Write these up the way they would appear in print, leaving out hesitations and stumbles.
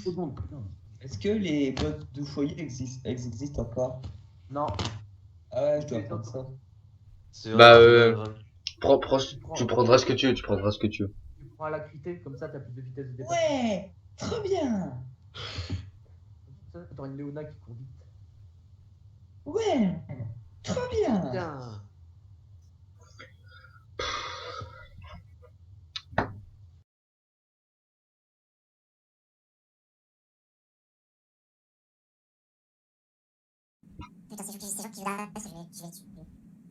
secondes. Putain. Est-ce que les bots de foyer existent encore? Non. Ah ouais, je dois prendre ça. Bah, Prends- tu prendras ce que tu veux, tu prendras ce que tu veux. Tu prends l'acuité, comme ça t'as plus de vitesse de départ. Ouais, trop bien. Comme ça t'auras une Léona qui court vite. Ouais, trop bien. Bien. Putain, c'est gens qui jouent là, je vais tuer.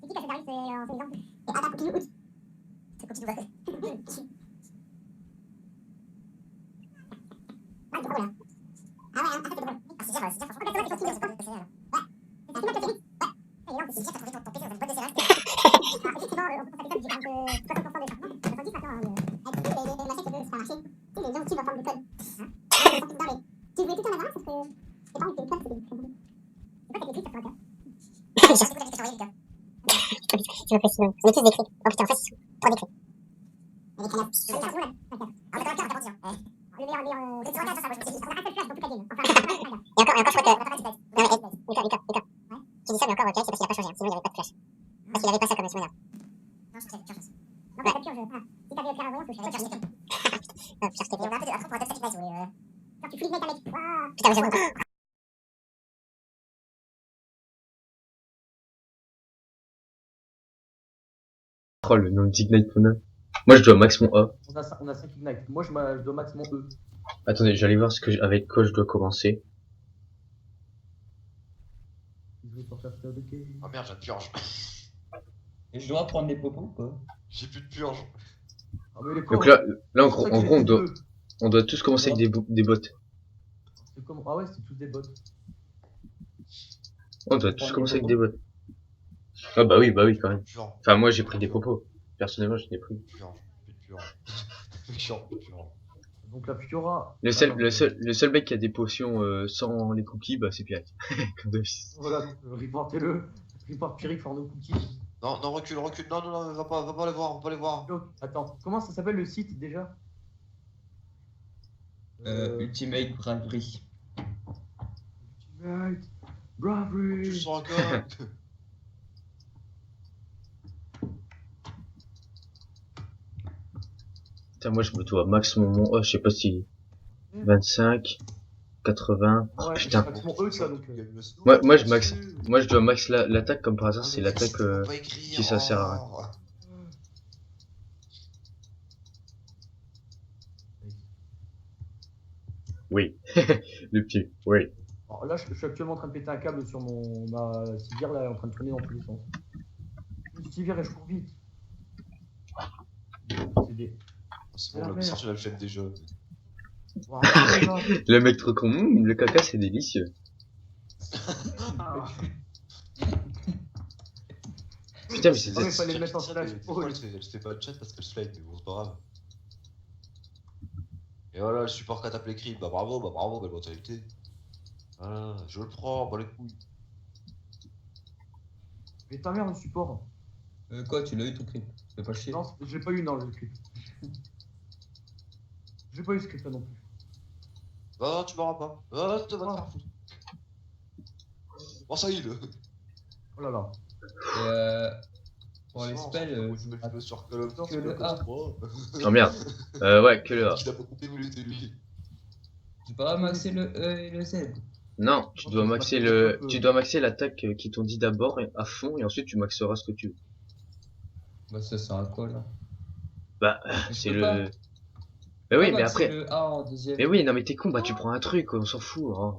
C'est qui qui a fait Darius en exemple? Et Ada continue out. C'est continue ouais. Ah, c'est drôle là. Ah ouais, c'est drôle. Ah, c'est bien, franchement. En fait, c'est toi qui ouais. C'est ça qui m'a fait vite. Ouais. Et là, c'est déjà t'as trouvé ton PC dans une boîte de serrage. Effectivement, on peut faire ça, j'ai un peu 60% de chargement. 70 maintenant, avec les machettes de supermarché. Tu sais, les gens qui vont prendre le code. Hein? Mais tu voulais tout en avoir parce que c'est pas envie que le code, c'est des très bons. C'est quoi cette écrit, ça pourrait faire? J'ai beaucoup d'habitude à les gars. C'est pas possible. On est tous décrits. Oh putain, en fait, ils sont trop décrits. Avec un appuie sur le câble. Ah, on est dans le cœur, t'as pas dit. Le meilleur. C'est vrai, ça, moi je me suis dit. On a un seul flash dans toute la game. Enfin, et encore, je crois que. Non, mais Lucas. Tu dis ça, mais encore, ok, c'est parce qu'il a pas changé. Sinon, il n'y avait pas de flash. Parce qu'il avait pas ça comme souvenir. Non, je sais, purge. Non, mais la purge. Si t'avais Pierre Avoyant, faut que je fasse purge. Non, purge, c'était. Et on a un peu de. Après, on pourrait peut-être faire ça, quand tu fouilles le mec, un mec. Putain, mais j'avoue. Oh, le nom d'Ignite qu'on a. Moi, je dois max mon A. On a 5 ignite. Moi je dois max mon E. Attendez, j'allais voir avec quoi je dois commencer. Oh merde, j'ai de purge. Et je dois prendre les popos quoi. J'ai plus de purge. Ah, mais les Donc cons, là en gros, on doit tous commencer avec des bots. Ah ouais, c'est tous des bots. On doit tous commencer avec des bots. Ah bah oui, quand même. Purge. Enfin, moi, j'ai pris des popos. Personnellement, je l'ai pris. Purge. Plus de purge. Purge. Donc la Fiora. Le seul mec qui a des potions sans les cookies, bah c'est Pirate. Comme d'office. Voilà, donc reportez-le. Report Pierrick for no cookies. Non, recule. Non, va pas les voir, Donc, attends, comment ça s'appelle le site déjà? Ultimate Bravery. Ultimate Tu Bravery. sens encore. Putain, moi, je me dois max mon A, je sais pas si 25, 80. Oh, Ouais, putain. max mon E, ça donc. Moi, je dois max l'attaque comme par hasard, c'est l'attaque qui ça sert à rien. Oui. Le pied, oui. Alors là, je suis actuellement en train de péter un câble sur ma civière, là, en train de tourner dans tous les sens. Une civière et je cours vite. C'est des. C'est bon, le sorti la chaîne déjà. Wow, Le mec trop con, le caca c'est délicieux. Putain, mais c'est. Ah, mais fallait le mettre en slash. Elle se fait pas de chat parce qu'elle slide, mais bon, c'est pas grave. Et voilà, le support qui tape les cris. Bah bravo, belle mentalité. Voilà, je le prends, bah les couilles. Mais ta mère, le support. Quoi, tu l'as eu ton clip? Fais pas chier. Non, j'ai pas eu, non, le script. J'ai pas eu ce script là non plus. Bah tu m'auras pas. Ah, tu vas te faire foutre. Bon, ça y est, le. Oh là là. Pour les spells, je me sur Call of que le A. Oh merde. Ouais, que le A. Il a pas coupé où il était lui. Tu peux ramasser le E et le Z. Non, tu dois maxer l'attaque qui t'ont dit d'abord à fond et ensuite tu maxeras ce que tu veux. Bah ça sert à quoi là? Bah, c'est le. Mais oui, mais après. Le A en deuxième. Mais oui, non, mais t'es con, bah tu prends un truc, on s'en fout. Hein.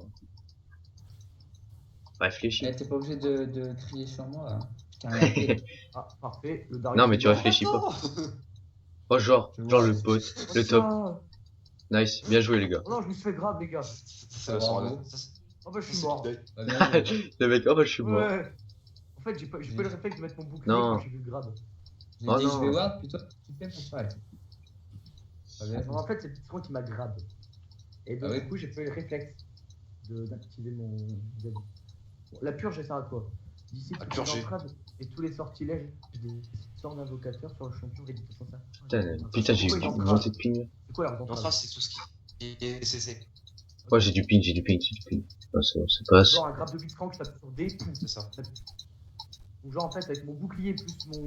Réfléchis. T'es pas obligé de crier sur moi. Ah, parfait. Le Darius. Non, mais tu réfléchis pas. Oh, genre le bot, le top. Nice, bien joué, les gars. Oh non, je me suis fait grave, les gars. C'est la soirée. Oh bah, je suis mort. Le mec, oh bah je suis mort. Ouais. En fait, j'ai pas le réflexe de mettre mon bouclier Non. quand j'ai vu le grade. J'ai Oh dit, non. je vais voir, plutôt tu fais pour ça. Non, en fait, c'est Petitron qui m'a grade. Et donc, Ah oui. du coup, j'ai fait le réflexe d'activer mon. Bon, la purge, elle sert à quoi? D'ici La toutes les purger. entraves et tous les sortilèges des sorts d'invocateurs sur le champion rédite ça. Putain, j'ai monté de ping. C'est quoi leur entrave? L'entrave, c'est tout ce qui est CC. Ouais, j'ai du ping, j'ai du ping, j'ai du ping. Ouais, c'est bon, ça passe. Genre un grab de Blitzcrank, je tape sur D, tout. C'est ça. Ou genre en fait avec mon bouclier plus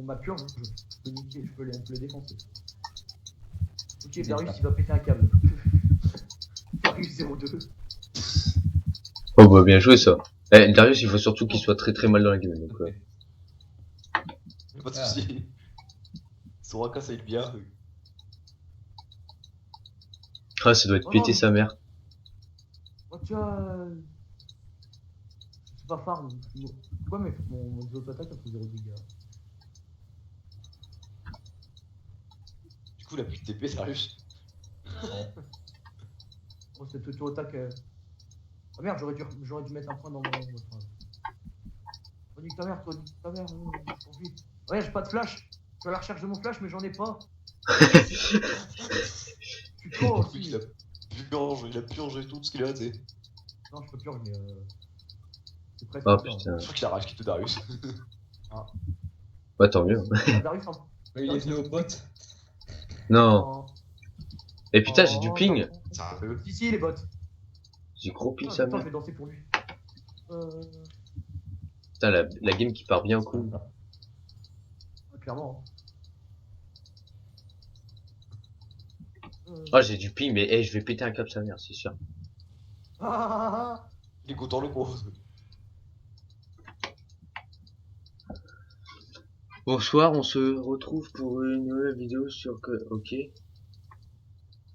ma purge, je peux niquer, on peut les défoncer. Ok, Darius il va péter un câble. Darius 02. Oh bah bien joué ça. Eh, Darius, il faut surtout qu'il soit très très mal dans la game. Donc, Ok. Y'a pas de soucis. Son raka ça aide bien. Ah, ça doit être Oh pété non. sa mère. Oh tiens, c'est pas farm. Pourquoi mais mon auto-attaque a fait 0 dégâts? Du coup, il a plus de TP, Darius. Oh cette auto-attaque. Ah merde, j'aurais dû mettre un point dans mon. Oh nique ta mère, toi, nique ta mère. Ouais, j'ai pas de flash. Je suis à la recherche de mon flash, mais j'en ai pas. Tu te crois Du coup, aussi. il a purgé tout ce qu'il a raté. Non, je peux purge, mais c'est presque. Oh ça, hein. putain. Je crois qu'il a rage quitte Darius. Ouais, tant mieux. Ah, Darius, hein. Il est venu au pote. Non. Oh. Et putain, j'ai du ping. Sérieux. Si, les bots. J'ai gros ping Attends, sa je mère. vais danser pour lui. Putain, la game qui part bien au coup. Clairement. Ah, j'ai du ping, mais hey, je vais péter un câble sa mère, c'est sûr. Ah. Il est content le gros. Bonsoir, on se retrouve pour une nouvelle vidéo sur que. Ok.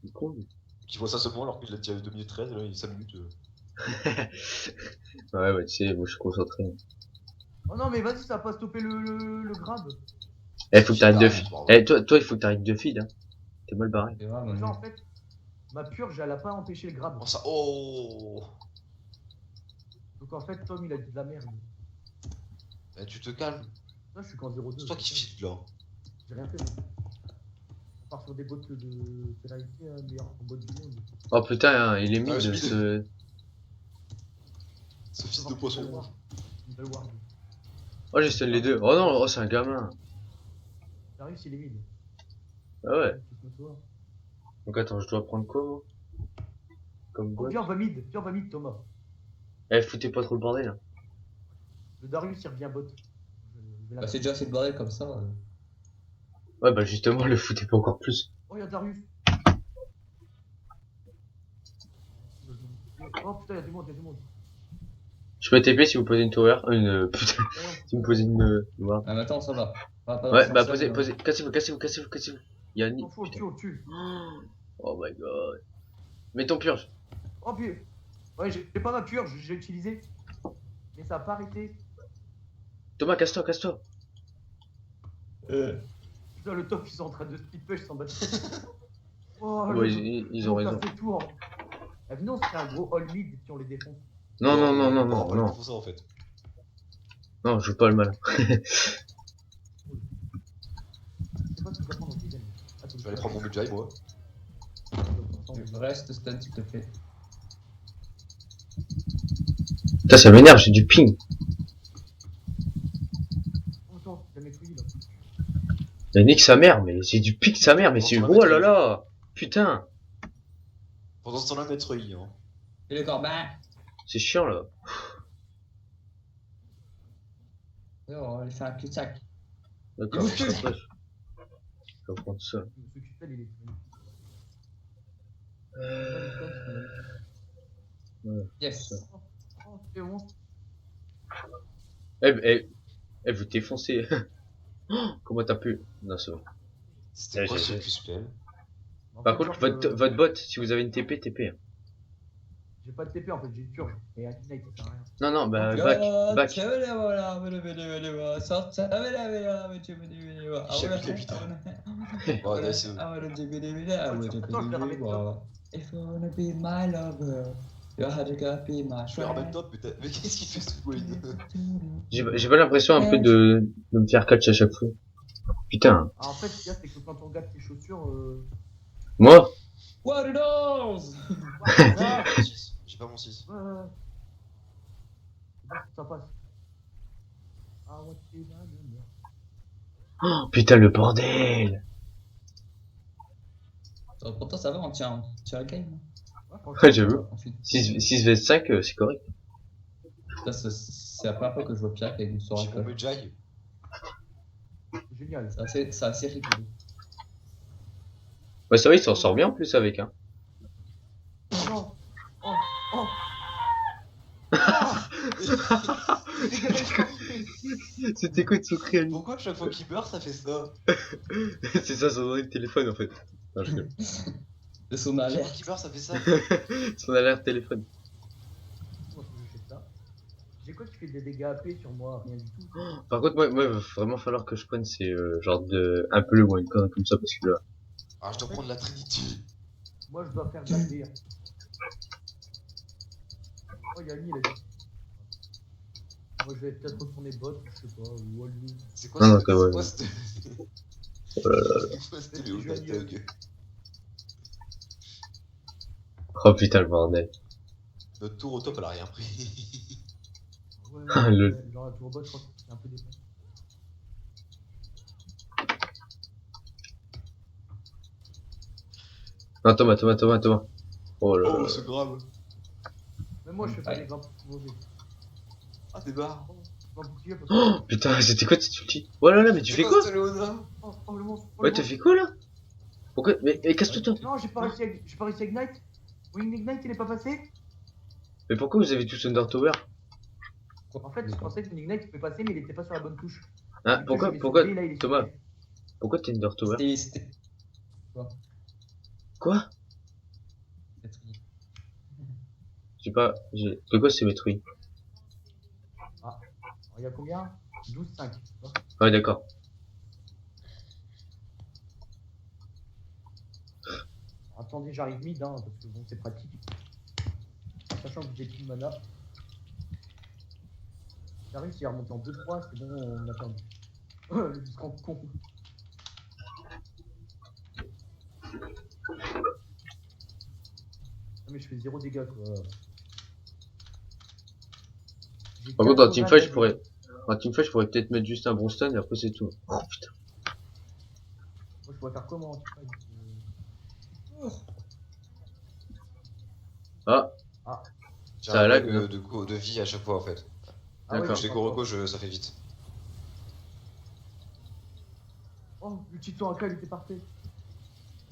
C'est con. Qui voit ça seulement alors qu'il a déjà 2 minutes 13, là il 5 minutes. Ouais, tu sais, moi je suis concentré. Oh non, mais vas-y, ça va pas stopper le grab. Eh, faut que t'arrêtes de Ah, feed. pardon. Eh, toi, il faut que t'arrêtes de feed, hein. T'es mal barré. C'est vrai, Genre, en fait, ma purge, elle a pas empêché le grab. Oh ça. Oh. Donc en fait, Tom, il a dit de la merde. Eh, tu te calmes. Là, je suis qu'en 0-2. C'est toi qui feed là. J'ai rien fait. On part sur des bots de pénalité, meilleur en bot du monde. Oh putain, il est mis Ah, de je ce. Ce fils de poisson rouge. Une belle ward. Oh, j'ai stun les deux. Oh non, oh, c'est un gamin. Darius, il est mid. Ah ouais. Toi. Donc attends, je dois prendre quoi, moi? Comme Oh, quoi? viens, on va mid, Thomas. Eh, foutez pas trop le bordel, hein. Le Darius, il revient bot. Je vais Bah, c'est déjà assez de barré comme ça. Ouais, bah justement, le foutez pas encore plus. Oh, y'a Darius. Oh putain, y'a du monde, Je peux TP si vous posez une tower. Putain, si vous posez une. Ward. Ah, mais attends, ça va. Pas Ouais, dans bah ce sens-là, posez. Cassez-vous. Il y a une. On fout, on tue. Oh my god. Mets ton purge. Oh putain. Ouais, j'ai pas ma purge, j'ai utilisé. Mais ça a pas arrêté. Thomas, casse-toi. Putain, le top, ils sont en train de speed push sans battre. Oh, Ouais, le- ils ont raison. fait tout, hein. Ah, venez, on se fait un gros all mid si on les défonce. Non, Pas non. pour ça en fait. Non, je joue pas le mal. C'est pas ce que prendre aussi, Daniel. Attends, Je vais aller prendre mon Mujai moi. Reste stun, s'il te plaît. Putain, ça m'énerve, j'ai du ping. Oh, attends, il a mes couilles là. Il nique sa mère, mais j'ai du ping sa mère, mais c'est. Oh là là. Putain, Pendant ce temps-là, maître I. Hein. Et le corbin. c'est chiant là. Oh, il fait un cul-de-sac. D'accord, Il je me sais pas. Je vais prendre ça. Ce Cupel, il est. Yes. Oh, c'est bon. Vous défoncez. Comment t'as pu? Non, c'est bon. C'était quoi ce Q-spell? Par contre, votre bot, si vous avez une TP, TP. Hein. J'ai pas de TP en fait, j'ai une purge. Et un Ignite, ça sert à rien. Non, non, bah, Yo, back. tiens, voilà, sort ça, J'ai appliqué, putain. Ouais, nice. If you wanna be my lover, you have to be my Je vais remettre top peut-être. Mais qu'est-ce qu'il fait ce Wayne? J'ai pas l'impression un peu de me faire catch à chaque fois. Putain. Ah, en fait, ce qu'il y a, c'est que quand on regarde tes chaussures, Moi? What it knows? ah, J'ai pas mon 6. ouais. Ça passe. Ah, ouais, c'est là, Oh, putain, le bordel. Pourtant ça va, on tient la game. Ouais, j'avoue. Ensuite, 6 vs 5, c'est correct. ça, c'est la première fois que je vois Pierre avec une J'ai Soraka. pompé Jai. C'est génial. C'est assez rigolo. Ouais, c'est vrai, il s'en sort bien en plus avec, hein. Non. Oh. Oh. C'était quoi de son cri à lui? Pourquoi chaque fois qu'il meurt, ça fait ça? C'est ça son nom de téléphone en fait. Non, je rigole. De son Chaque fois alerte. qu'il meurt, ça fait ça. Son alerte téléphone. Moi, je fais ça. J'ai quoi qui fait des dégâts AP sur moi? Rien du tout. Par contre, moi, il va vraiment falloir que je prenne ces genre de un peu le one connerie comme ça parce que là. Ah, je dois prendre la Trinity. Moi, je dois faire de la PR. Oh, Yanni, il a dit. Moi, je vais peut-être retourner bot, je sais pas, ou All You. C'est quoi Non, ce- non, quand c'est même. quoi cette... C'est quoi cette Léo Datog? Oh putain le bordel. Notre tour au top, elle a rien pris. Ouais, Ah, le- ouais, genre la tour bot, je crois que c'est un peu dépassé. Non, Thomas. Oh là Oh, là. c'est grave. Même moi, je fais pas Ouais. des grappes mauvais. Ah, t'es barre. Je m'en bouclier parce que. Oh putain, c'était quoi cette ulti? Oh là là, mais tu fais quoi? cette Léona? Oh, le monstre. Oh, Ouais, le t'as monstre. fait quoi là? Pourquoi? Mais casse-toi toi. Non, j'ai pas réussi à Ignite. Wing Ignite, il est pas passé. Mais pourquoi vous avez tous Under Tower? En fait, je pensais que Wing Ignite pouvait passer, mais il était pas sur la bonne touche. Hein, Du coup, je pourquoi, l'ai sauvé, là, il est Thomas, sauvé. pourquoi t'es Under Tower? C'était. Quoi? J'ai pas, de quoi c'est Metroid? Alors, il y a combien 12-5. Ouais, d'accord. Attendez, j'arrive mid, hein, parce que bon, c'est pratique. Sachant que j'ai plus de mana. J'arrive, s'il est remonté en 2-3, c'est bon, on a perdu. Le discount con. Non, mais je fais 0 dégâts, quoi. J'ai Par contre, en 80 teamfight, dégâts. je pourrais peut-être mettre juste un bon stun et après c'est tout. Oh putain. Moi, je pourrais faire comment tu vois, Ah, J'ai Ça un lag, bug non de vie à chaque fois en fait. Ah ouais, D'accord. Je fais Goroko, ça fait vite. Oh, le petit tour AK, il était parfait.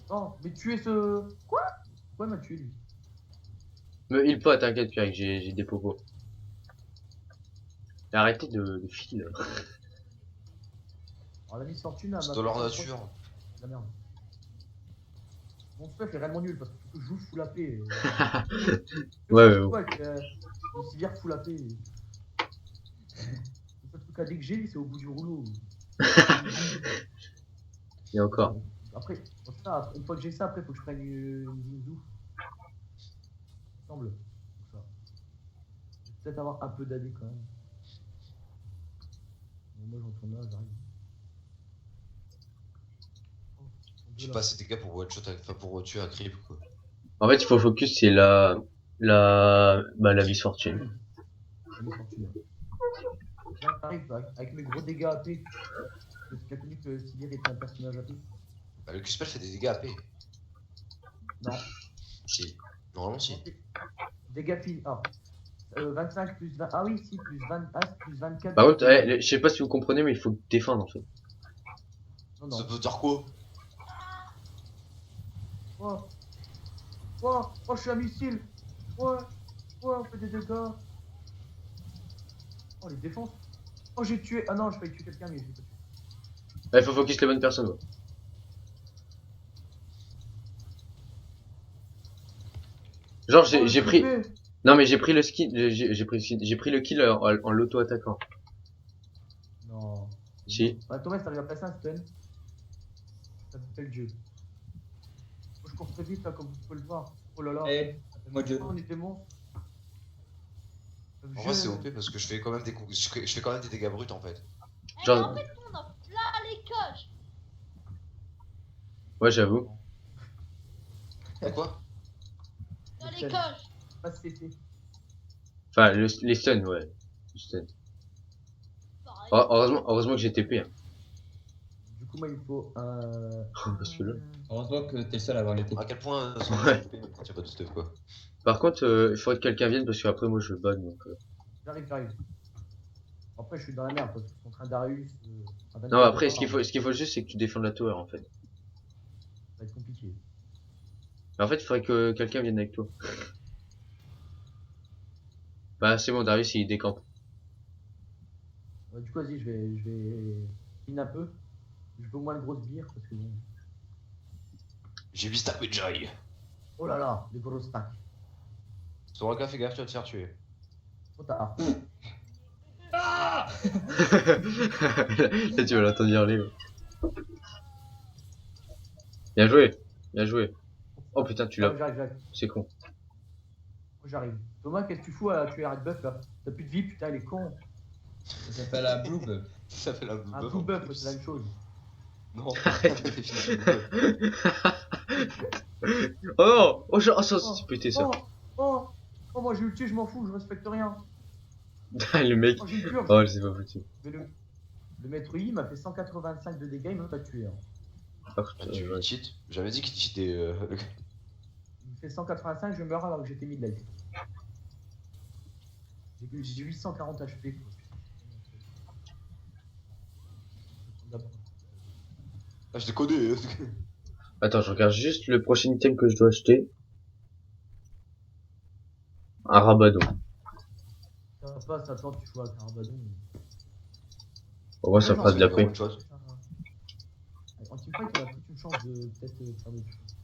Oh, mais tuer ce. Quoi? Pourquoi il m'a tué lui? me heal pas, t'inquiète Pierre, j'ai des popos. Et arrêtez de filer. Alors, la Miss Fortune, elle C'est m'a dans leur fait- nature. La merde. Mon stuff est vraiment nul parce que faut que je joue full AP. Ouais, Je joue avec une civière full AP. Le seul truc AD que j'ai, c'est au bout du rouleau. Et encore. Après, bon, ça, une fois que j'ai ça, après, faut que je prenne une Zinzou. Il me semble. Pour ça. Je vais peut-être avoir un peu d'AD quand même. Bon, moi, j'en tourne là, j'arrive. Oh, ils sont deux J'ai là. pas assez de dégâts pour one shot, enfin pour tuer un creep quoi. En fait, il faut focus, c'est la Miss Fortune. La Miss Fortune. Là, t'arrives avec mes gros dégâts AP. Parce que tu as connu que Sivir était un personnage AP. Bah, le Q-Spell fait des dégâts AP. Non. Si. Normalement si. Dégâts finis. Ah. 25 plus 20. Ah oui, si, plus 20. Ah, plus 24. Par contre, je sais pas si vous comprenez, mais il faut défendre en fait. Non, Ça non. peut dire quoi? Oh. Oh, oh, je suis un missile. Ouais. Ouais, on fait des dégâts. Oh, les défenses. Oh, j'ai tué. Ah non, j'ai failli tuer quelqu'un, mais j'ai pas tué. Il faut focus les bonnes personnes. Ouais. Genre, Oh, j'ai le pris. triplé. Non, mais j'ai pris le ski, j'ai pris le kill en l'auto-attaquant. Non. Si. Bah, Thomas, t'arrives à placer un stun. Ça fait le jeu. Moi, je cours très vite, là, comme vous pouvez le voir. Oh là là. Eh, appelle-moi Dieu. On était monstres. En vrai c'est OP parce que je fais quand même je fais quand même des dégâts bruts en fait. Eh, Genre- mais en fait, on a là les coches. Ouais, j'avoue. De quoi? Là les stun. coches. Pas CC. Enfin, les stuns, ouais. Les stuns. Pareil. Heureusement que j'ai TP. Hein. Du coup, moi, il me faut un. Oh, bah, celui-là. Heureusement que t'es le seul à avoir les À quel point sont Ouais. occupés quand il y a pas de stuff quoi. Par contre, il faudrait que quelqu'un vienne parce qu'après moi je bug donc. J'arrive. Après, je suis dans la merde parce que contre un Darius. Un 24 Non, après de ce qu'il faut juste c'est que tu défends la tower en fait. Ça va être compliqué. Mais en fait, il faudrait que quelqu'un vienne avec toi. Bah c'est bon, Darius il décampe. Du coup, vas-y, je vais mine un peu. Je veux au moins une grosse bière parce que bon. J'ai 8 stacks de Jai. Oh là là, des gros stacks. Soraka, fais gaffe, tu vas te faire tuer. Trop tard. Là tu vas l'entendre hurler. Ouais. Bien joué, bien joué. Oh putain, tu l'as. J'arrive. C'est con. J'arrive. Thomas, qu'est-ce que tu fous à tuer Red Buff là? T'as plus de vie, putain, il est con. Ça s'appelle la Blue Buff. Ça fait la bouffe. Un Blue Buff, c'est la même chose. Non, arrête de finir. Oh non, oh, ça c'est pété ça. Oh, moi j'ai ulti, je m'en fous, je respecte rien. Le mec. Oh, j'ai une purge. Oh, c'est pas foutu. Mais le maître I m'a fait 185 de dégâts, il m'a pas tué. Hein. Par contre, Tu ouais. cheat. J'avais dit qu'il cheatait. Il me fait 185, je meurs alors que j'étais mid-life. J'ai 840 HP. Quoi. Ah, je t'ai codé. Attends, je regarde juste le prochain item que je dois acheter. Un rabadon. Ça passe, attends, tu joues à Carbadon. Au moins ça fera de la paix. One shot. En teamfight, on a toute une chance de peut-être faire des choses.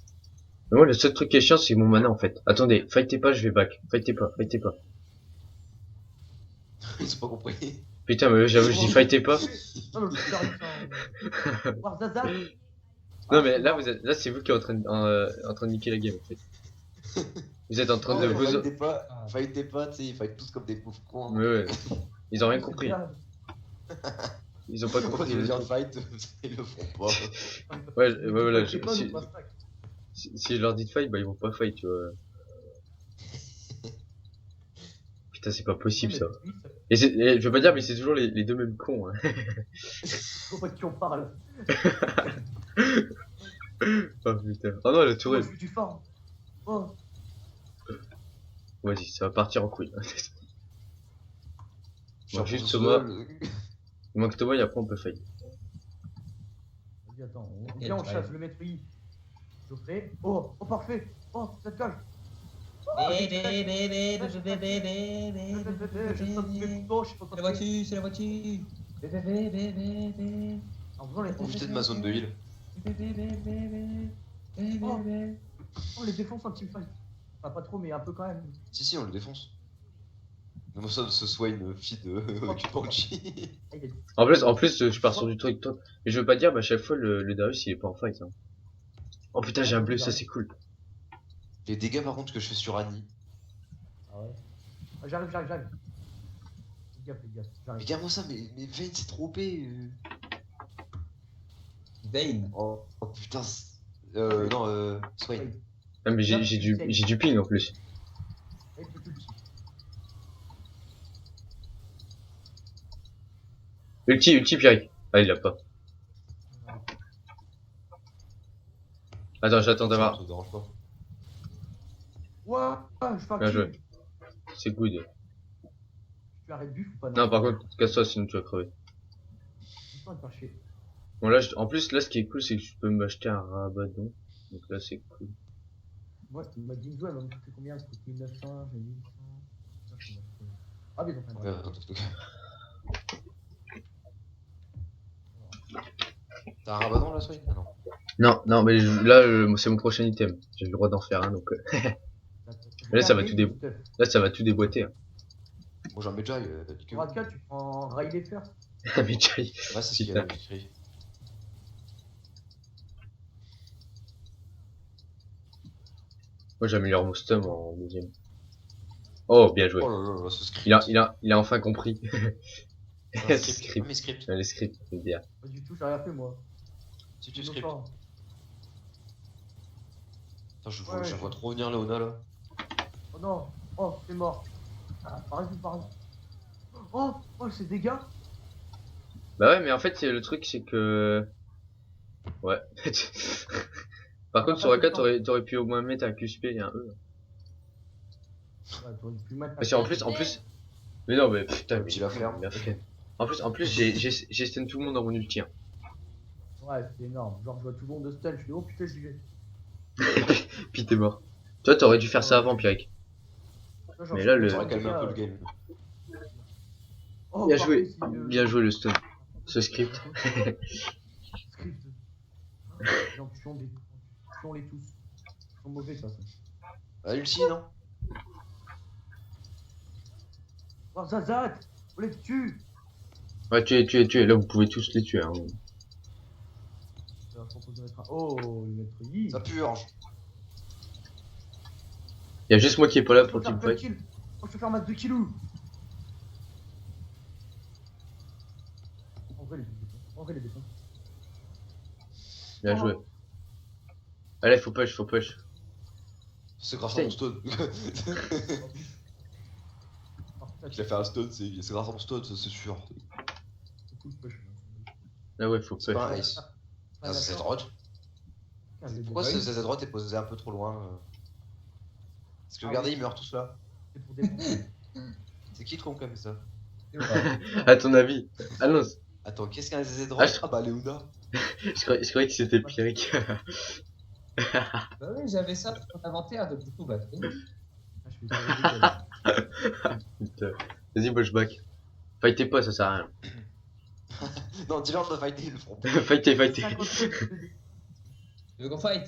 Mais moi, le seul truc qui est chiant, c'est mon mana en fait. Attendez, fightez pas, je vais back. Fightez pas. Ils ont pas compris. Putain, mais j'avoue, je dis fightez pas. Non, mais j'arrive ça. Warzaza. Non, mais là, là, c'est vous qui êtes en train de niquer la game en fait. Vous êtes en train de vous. Fightez pas, tu sais, ils fight tous comme des pauvres cons. Mais ouais, ils ont rien compris. Ils ont pas Quand compris. ils viennent fight, ils le font pas. Ouais, voilà, C'est pas si, nous, pas stack. si je leur dis de fight, bah ils vont pas fight, tu vois. Putain, c'est pas possible ça. Et je veux pas dire, mais c'est toujours les deux mêmes cons. Hein. Faut pas qui on parle. Oh putain. Oh non, la Oh, tourelle. je suis du fort. Oh, Vas-y, ça va partir en couille. Genre, juste pour Thomas. seul, Il manque Thomas et après on peut fight. vas-y, attends. Viens, on chasse le maître I. Geoffrey. Oh, parfait. Oh, cette cage. C'est la voiture, c'est la voiture. En faisant les profitez de ma zone de heal. Oh, les défenses en teamfight. Enfin, pas trop, mais un peu quand même. Si, on le défonce. Nous sommes ce Swain feed du Banshee. Ah, il a dit. En plus, je pars sur du truc. Mais je veux pas dire, mais à chaque fois, le Darius il est pas en fight. Hein. Oh putain, j'ai un bleu, ça c'est cool. Les dégâts par contre que je fais sur Annie. Ah ouais. Ah, j'arrive. Fais gaffe, Mais j'arrive. regarde-moi ça, mais Vayne c'est trop OP. Vayne. Oh putain. Non, Swain. Ah, mais j'ai du ping en plus. Avec le ulti. Ulti, Pierre. Ah, il l'a pas. Attends, j'attends d'avoir. Ça te dérange pas. Ouah, je fais un Bien kill. joué. C'est good. Tu arrêtes buff ou pas? Non, par contre, casse-toi sinon tu vas crever. Putain, de faire chier. Bon, là, en plus, là, ce qui est cool, c'est que je peux m'acheter un rabadon. Donc là, c'est cool. Moi, ma Ginzo, elle va me coûter combien? Elle coûte 1900, j'ai 1100. Ah, mais ils ont fait un Ouais, drap. attends. T'as un rabadon là, Swain? Ah non. Non, mais là, c'est mon prochain item. J'ai le droit d'en faire un, donc là, ça va tout là, ça va tout déboîter. Hein. Moi j'en mets déjà, t'as dit que. Pour Radka, tu prends Riley first. Mais Jai. Ouais, c'est ce qu'il y a écrit. Moi, j'améliore mon stun en deuxième. Oh, bien joué. Oh là là, ce script. Il a enfin compris. C'est un Ce script. script. Ah, mais script. Les scripts, c'est bien. Pas du tout, j'ai rien fait moi. Si tu Ils script. l'ont Attends, je Ouais, vois trop venir Léona là. pas. Oh non, oh, c'est mort. Ah, par exemple. Oh, ces dégâts. Bah ouais, mais en fait, le truc, c'est que Ouais. Par contre, sur AK, t'aurais pu au moins mettre un QSP et un E. Ouais, t'aurais pu mettre Parce qu'en plus. Mais non, mais putain, Le mais petit la ferme. bien fait. En plus, j'ai stun tout le monde dans mon ulti. Hein. Ouais, c'est énorme. Genre, je vois tout le monde de stun, je dis, oh putain, j'y vais. Puis t'es mort. Toi, t'aurais dû faire ça avant, Pierrick. Toi, genre, Mais je là, fais le- Ça des aurait calmé un peu le dégâts, game. Oh, Bien par joué, contre, si, bien joué le stun. Ce script. Script. Genre, tuons-les tous. Ils sont mauvais, ça. Ah, Ulti, non? Oh, Zazat, on les tue. Ouais, tu es. Là, vous pouvez tous les tuer. Hein. Je leur propose de mettre un. Oh, le maître Yi. Ça purge. Y a juste moi qui est pas là Je pour peux faire le plein de teamfight. kills. Oh, je peux faire masse de killou. En vrai, les défenses. En vrai, les défenses. Bien joué. Allez, faut push, faut push. C'est grâce à Putain. mon stun. Oh, putain, Il a fait un stun, c'est grâce à mon stun, ça c'est sûr. c'est cool, push. Ah ouais, faut C'est push. pas un ace. Ah, c'est cette droite. Pourquoi c'est cette droite est posée un peu trop loin Parce que regardez, ils meurent tous là. pour défendre. C'est qui trop qui a fait ça? À ton avis. Ah non, Attends, qu'est-ce qu'un ZZ Ah, droite? je- Ah bah Léona. je croyais que c'était Pierrick. Bah oui, j'avais ça sur mon inventaire, donc du coup, bah, c'est bon. Ah, je fais des Putain. Vas-y, moi je back. Fightez pas, ça sert à rien. Non, dis-leur de fighter, ils le feront pas. Fightez, fightez. Tu veux qu'on fight?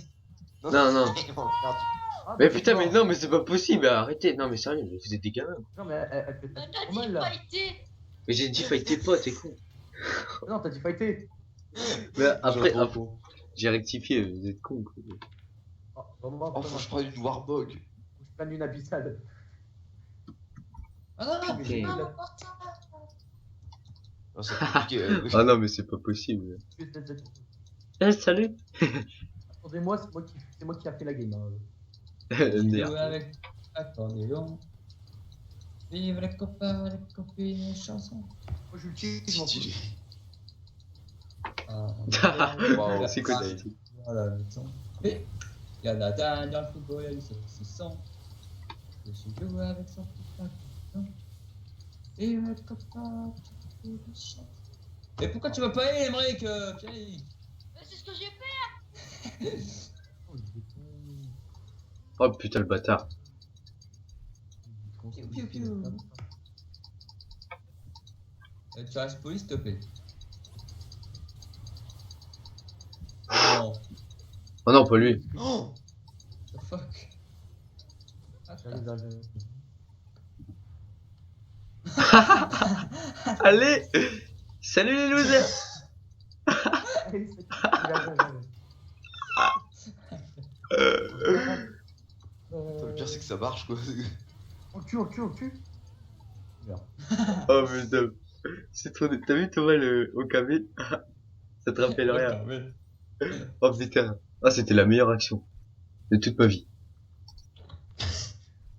Non, non. Ils vont le faire. Mais putain, mais non, mais c'est pas possible, arrêtez. Non, mais sérieux, mais vous êtes des gamins. Non, mais elle fait Bah, trop t'as mal dit là. fighter. Mais j'ai dit fightez pas, t'es con. Non, t'as dit fighter. Mais après, J'aurais trop con. j'ai rectifié, vous êtes con. Quoi. Oh, vraiment, Oh, faut que je prenne une Warbog. je prenne une abyssale. Ah non, non, Putain. non, Ah, c'est compliqué. Ah non, mais c'est pas possible. Je fais cette- Eh, salut. Attendez-moi, c'est moi qui a fait la game. Hein. Merde. jouer avec accordéon. Vive les copains, les copines, les chansons. Moi, je l'utilise, je m'en Stylé. fous. Ah, Wow, C'est quoi Ah, ce style? voilà, le son. Et y en a dans le football, il y a eu ce son. Je suis joué avec son petit accordéon. Vive les copains, les copines, les chansons. Et pourquoi tu vas pas aller, Emmerich, Pierre? Bah, c'est ce que j'ai fait. Oh, il est con. Oh putain, le bâtard. Piou, piou, piou. Tu restes poli, s'il te plaît. Oh, Oh non, pas lui. Oh, the fuck. J'arrive. Allez. Salut les losers. le pire c'est que ça marche quoi. On le tue. Merde. Oh putain. C'est trop... T'as vu Thomas le Okame? Ça te rappelle rien. Oh putain. Ah, c'était la meilleure action de toute ma vie.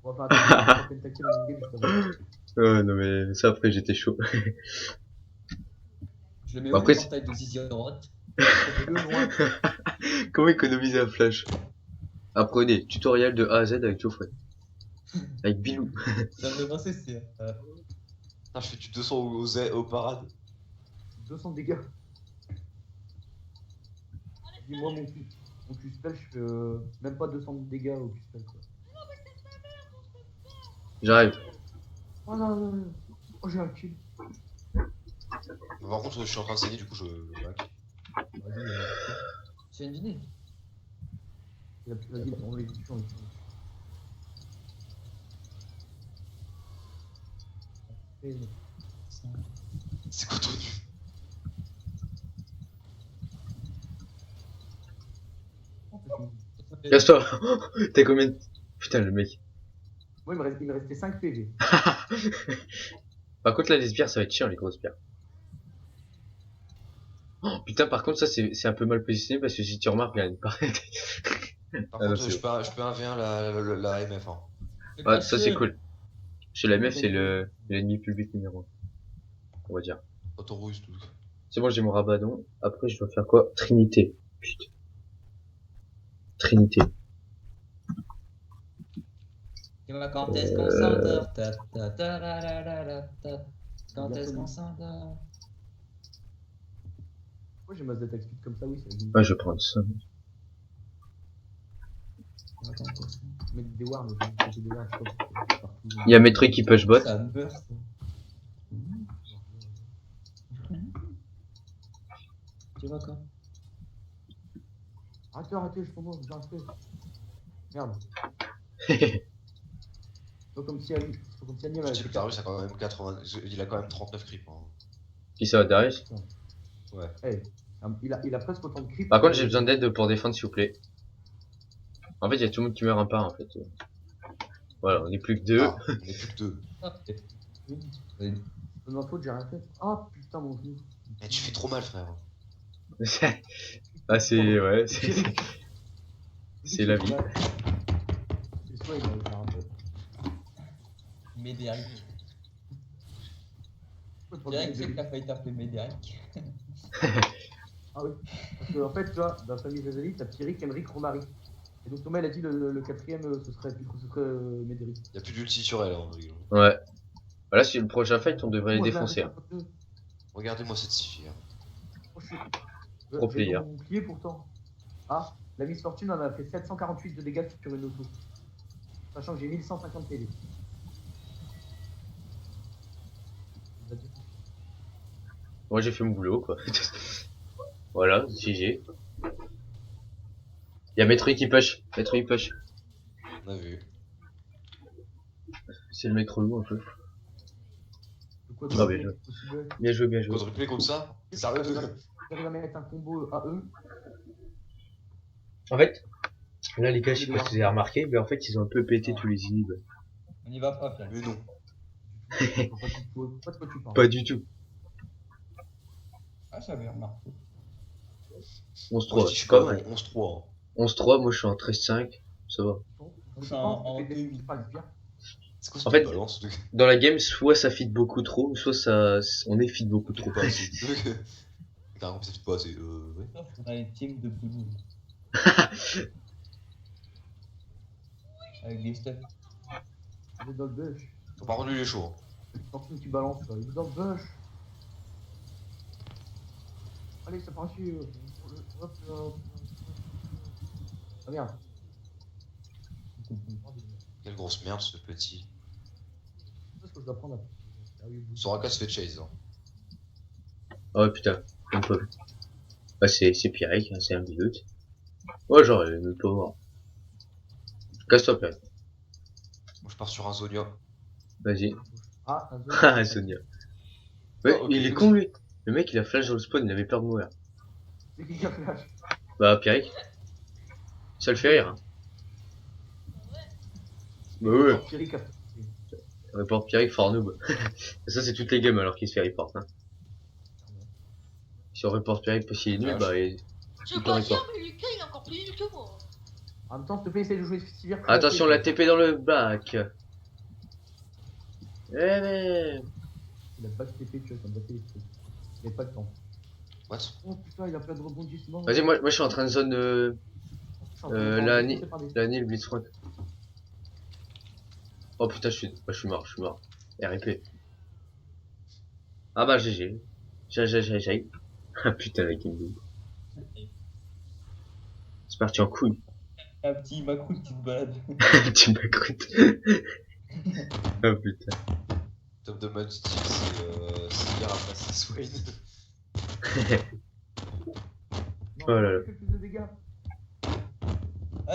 On va faire un pentakill en game justement. Ouais, non mais ça après j'étais chaud. Je le mets Après, où le portail de Zizi à droite? Le loin. Comment économiser un flash? Apprenez, tutoriel de A à Z avec Geoffrey. Avec Bilou. Ça me fait penser, c'est. Putain, je fais du 200 aux parades. 200 dégâts. Dis-moi mon Q-spell, je fais même pas 200 dégâts au Q-spell quoi. J'arrive. Oh non. Oh j'ai un kill. Par contre, je suis en train de saigner, du coup je. Vas-y, Tu viens de dîner? vas-y, on les tue. C'est quoi ton nu? Casse-toi. T'as combien de... Putain le mec. Moi il me restait 5 PV. Par contre là les sbires ça va être chiant les grosses sbires. Oh putain par contre ça c'est un peu mal positionné parce que si tu remarques regarde Par Ah, non, contre, c'est je peux 1v1 la MF. Hein. Ouais, ça c'est cool. Chez la MF c'est l'ennemi public numéro 1. On va dire. Autorousse, tout. C'est bon j'ai mon rabadon. Après je dois faire quoi? Trinité. Trinité. Tu vois, quand est-ce qu'on s'endort? Ta, ta, ta, la, la, la, la, ta. Quand est-ce qu'on s'endort? Moi j'ai ma Z speed comme ça, oui, c'est Ouais, je vais prendre ça. mettre des wars, mais je des wars, je sais pas pourquoi, partout. Il y a Metroid qui push bot. Ça me burst. Tu vois quoi? Arrêtez, je comprends, j'ai un fait. Merde. Pas comme si Ali, pas comme si Ali Je m'avait dis fait que Darius a quand même 80. Il a quand même 39 creeps. Hein. Qui ça, Darius? Ouais. Hey, il a presque autant de creep. Par contre, j'ai besoin d'aide pour défendre, s'il vous plaît. En fait, il y a tout le monde qui meurt un par, en fait. Voilà, on est plus que deux. Ah, on est plus que 2. C'est ma faute, j'ai rien fait. Ah putain, mon vieux. Mais tu fais trop mal, frère. Ah, c'est... Ouais, c'est la vie. C'est soit il a fait un peu. Médéric. Ouais, pour Direct, le c'est que début. t'as failli t'appeler Médéric. Ah oui. Parce que, en fait, tu vois, dans la famille des élites, t'as Pierrick, Emmerich, Romaric. Et donc Thomas, il a dit le quatrième, ce serait Médéric. Y'a plus d'ulti sur elle, hein, rigolo. Ouais. Voilà, sur le prochain fight, on devrait les Moi, je vais défoncer. arrêter un peu. Regardez-moi cette scie. Hein. Oh, je suis- Pro j'ai player. mon bouclier pourtant. Ah, la Miss Fortune en a fait 748 de dégâts sur une auto. Sachant que j'ai 1150 PV. Moi, j'ai fait mon boulot, quoi. Voilà, GG. Il y a Metroid qui push. Metroid push. On a vu. C'est le mec relou, un peu. Quoi, Ah, bien joué. Bien joué, bien joué. Quadruplé contre ça? Sérieux? J'arrive à mettre un combo à eux. En fait, là, les gars, je sais pas si vous avez remarqué, mais en fait, ils ont un peu pété tous les inhibs. On y va pas, Pierre. Mais non. Pas de quoi tu parles. Pas du tout. Ah, j'avais remarqué. 11-3, Moi, je c'est suis pas pas mal. bon. 11-3. 11-3, moi, je suis en 13-5. Ça va. Je suis en 2-8. C'est quoi En ce fait, balance de... Dans la game, soit ça fit beaucoup trop, soit ça, on est fit beaucoup trop. pas assez. Carrément, ça fait pas assez. Ouais. Sauf dans les teams de Boulogne. Avec des stuff. Il est dans le bush. Par contre, lui, il est chaud. Hein. Fortune qui balance, là. Il est dans le bush. Allez, c'est parti. Hop, hop. Ah merde. Quelle grosse merde, ce petit. Qu'est-ce que je dois prendre là? Ah oui, vous. Soraka se fait chase. Hein. Ah ouais, putain, même pas vu. Bah, c'est Pierrick, hein, c'est un bilut. Ouais, genre, il est même pas mort. Casse-toi, Pierrick. Moi, je pars sur un Zonia. Vas-y. Ah, un Ah, Sonia. Ouais, Oh, ok. il est con, lui. Le mec, il a flash dans le spawn, il avait peur de mourir. C'est qui a flash? Bah, Pierrick. Ça le fait rire, hein. Bah ouais. Pierrick a Report Pierrick, fort noob. Ça, c'est toutes les games alors qu'il se fait report, hein. Si on report Pierrick parce qu'il est nul, bah, il... Je veux pas dire, mais Lucas il est encore plus nul que moi. En même temps, s'il te plaît, essaye de jouer Sivir. Attention, la TP dans le bac. Eh mais... Il a pas de TP, tu vois, ça me battait les trucs. Il avait pas le temps. What? Oh putain, il a plein de rebondissements. Vas-y, moi, je suis en train de zone la Nil Blitzcrank. Oh putain, je suis mort. RIP. Ah bah GG. J'ai. Ah putain, la game de... C'est parti en couille. Un petit macroute qui se balade. Tu m'as cru. Ah putain. Top de match style, c'est hier à passer Swain. Non, Oh là là. il fait plus de dégâts.